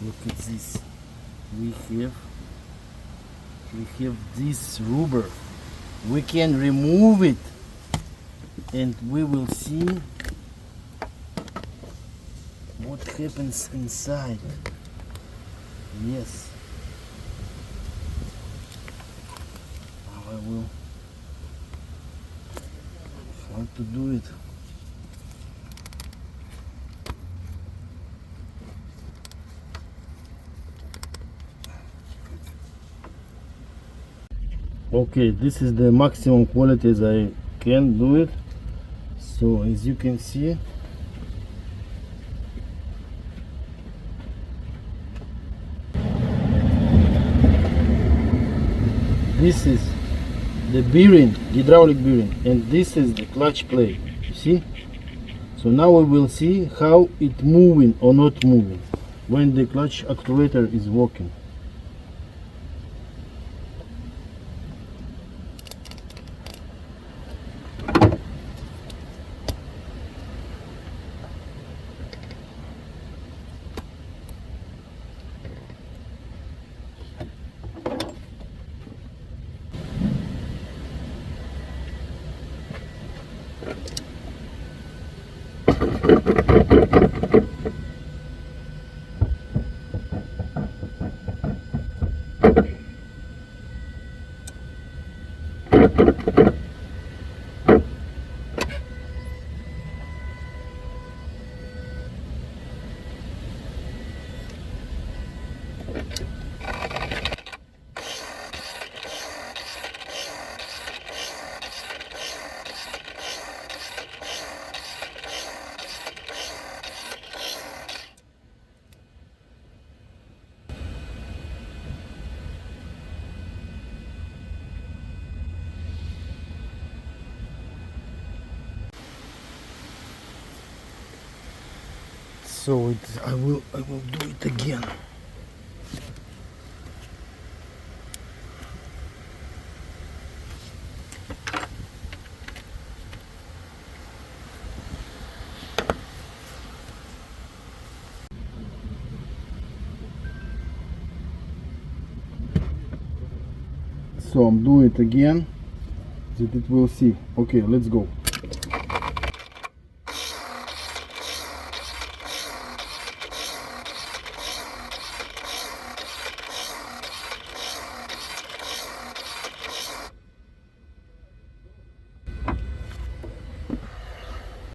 Look at this. We have this rubber. We can remove it, and we will see what happens inside. Yes. Now I will how to do it. Okay, this is the maximum quality as I can do it. So as you can see, this is the bearing, hydraulic bearing, and this is the clutch plate. You see? So now we will see how it moving or not moving when the clutch actuator is working. So I will do it again. So I'm doing it again, that it will see. Okay, let's go.